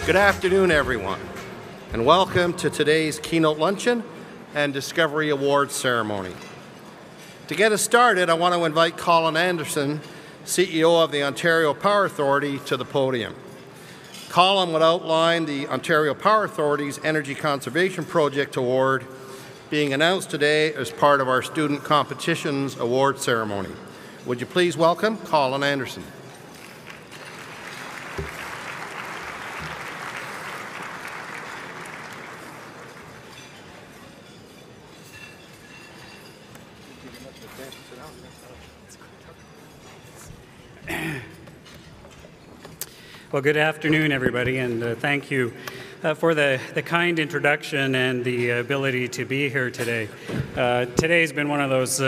Good afternoon, everyone, and welcome to today's keynote luncheon and Discovery Awards ceremony. To get us started, I want to invite Colin Andersen, CEO of the Ontario Power Authority, to the podium. Colin will outline the Ontario Power Authority's Energy Conservation Project Award being announced today as part of our Student Competitions Award ceremony. Would you please welcome Colin Andersen. Well, good afternoon, everybody, and thank you for the kind introduction and the ability to be here today. Today's been one of those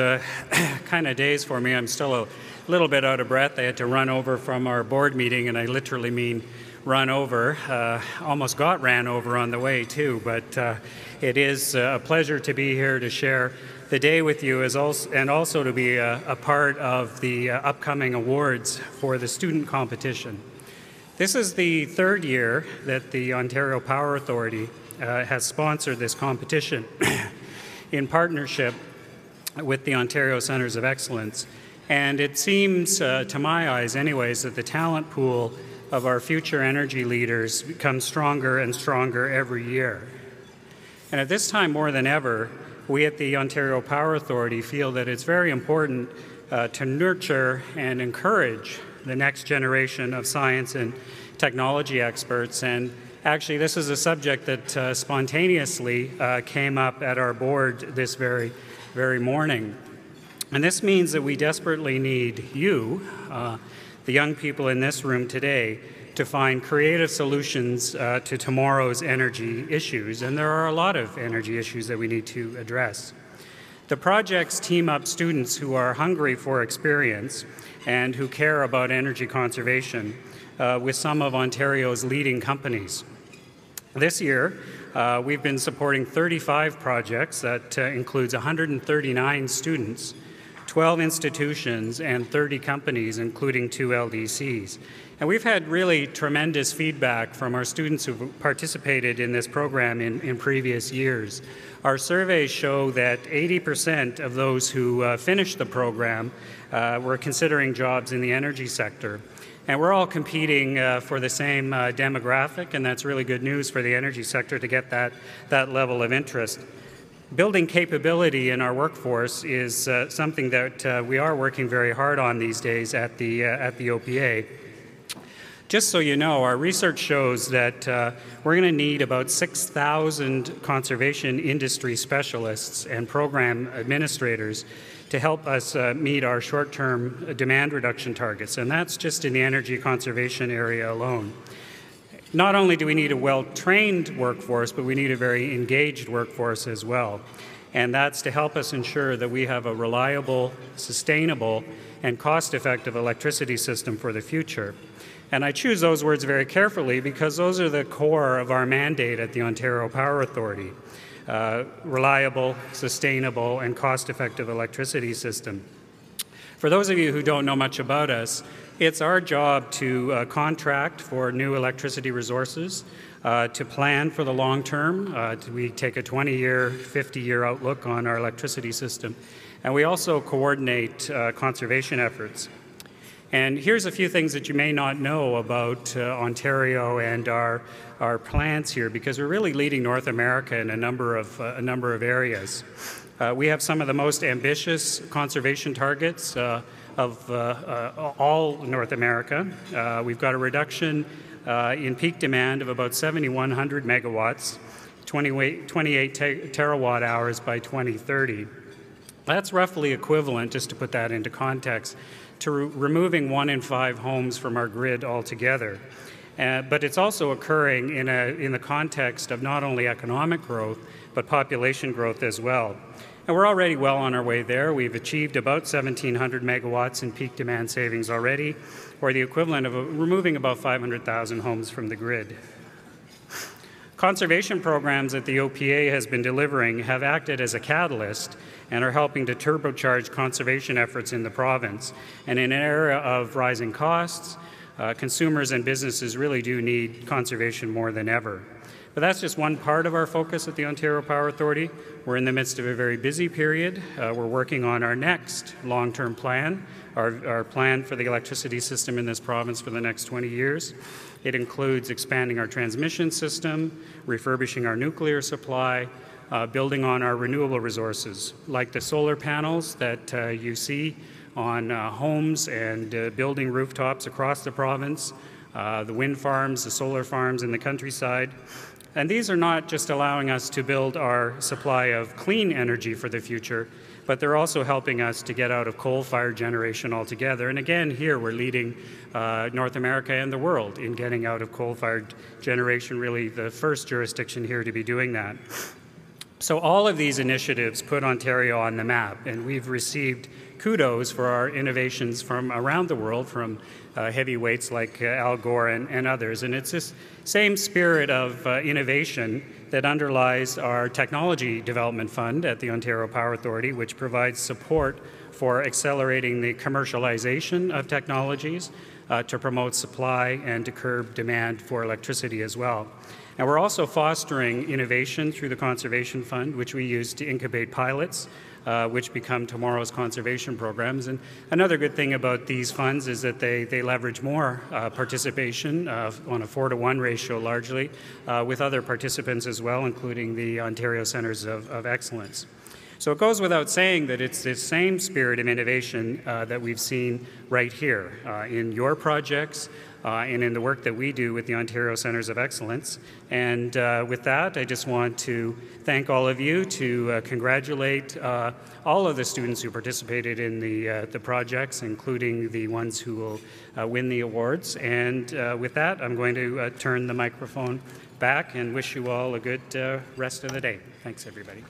kind of days for me. I'm still a little bit out of breath. I had to run over from our board meeting, and I literally mean run over. Almost got ran over on the way, too, but it is a pleasure to be here to share the day with you and also to be a part of the upcoming awards for the student competition. This is the third year that the Ontario Power Authority has sponsored this competition in partnership with the Ontario Centres of Excellence. And it seems, to my eyes anyways, that the talent pool of our future energy leaders becomes stronger and stronger every year. And at this time more than ever, we at the Ontario Power Authority feel that it's very important to nurture and encourage the next generation of science and technology experts. And actually, this is a subject that spontaneously came up at our board this very morning. And this means that we desperately need you, the young people in this room today, to find creative solutions to tomorrow's energy issues. And there are a lot of energy issues that we need to address. The projects team up students who are hungry for experience and who care about energy conservation with some of Ontario's leading companies. This year, we've been supporting 35 projects that includes 139 students, 12 institutions, and 30 companies, including 2 LDCs. And we've had really tremendous feedback from our students who've participated in this program in previous years. Our surveys show that 80% of those who finished the program were considering jobs in the energy sector. And we're all competing for the same demographic, and that's really good news for the energy sector to get that level of interest. Building capability in our workforce is something that we are working very hard on these days at the OPA. Just so you know, our research shows that we're going to need about 6,000 conservation industry specialists and program administrators to help us meet our short-term demand reduction targets, and that's just in the energy conservation area alone. Not only do we need a well-trained workforce, but we need a very engaged workforce as well. And that's to help us ensure that we have a reliable, sustainable, and cost-effective electricity system for the future. And I choose those words very carefully because those are the core of our mandate at the Ontario Power Authority. Reliable, sustainable, and cost-effective electricity system. For those of you who don't know much about us, it's our job to contract for new electricity resources, to plan for the long term. We take a 20-year, 50-year outlook on our electricity system, and we also coordinate conservation efforts. And here's a few things that you may not know about Ontario and our plants here, because we're really leading North America in a number of areas. We have some of the most ambitious conservation targets of all North America. We've got a reduction in peak demand of about 7,100 megawatts, 28 terawatt hours by 2030. That's roughly equivalent, just to put that into context, to removing 1 in 5 homes from our grid altogether. But it's also occurring in the context of not only economic growth, but population growth as well. And we're already well on our way there. We've achieved about 1,700 megawatts in peak demand savings already, or the equivalent of removing about 500,000 homes from the grid. Conservation programs that the OPA has been delivering have acted as a catalyst and are helping to turbocharge conservation efforts in the province. And in an era of rising costs, consumers and businesses really do need conservation more than ever. But that's just one part of our focus at the Ontario Power Authority. We're in the midst of a very busy period. We're working on our next long-term plan, our plan for the electricity system in this province for the next 20 years. It includes expanding our transmission system, refurbishing our nuclear supply, building on our renewable resources, like the solar panels that you see on homes and building rooftops across the province, the wind farms, the solar farms in the countryside. And these are not just allowing us to build our supply of clean energy for the future, but they're also helping us to get out of coal-fired generation altogether. And again, here we're leading North America and the world in getting out of coal-fired generation, really the first jurisdiction here to be doing that. So all of these initiatives put Ontario on the map, and we've received kudos for our innovations from around the world, from heavyweights like Al Gore and others. And it's this same spirit of innovation that underlies our Technology Development Fund at the Ontario Power Authority, which provides support for accelerating the commercialization of technologies to promote supply and to curb demand for electricity as well. And we're also fostering innovation through the Conservation Fund, which we use to incubate pilots, which become tomorrow's conservation programs. And another good thing about these funds is that they leverage more participation on a 4-to-1 ratio largely with other participants as well, including the Ontario Centres of Excellence. So it goes without saying that it's the same spirit of innovation that we've seen right here in your projects and in the work that we do with the Ontario Centres of Excellence. And with that, I just want to thank all of you, to congratulate all of the students who participated in the projects, including the ones who will win the awards. And with that, I'm going to turn the microphone back and wish you all a good rest of the day. Thanks, everybody.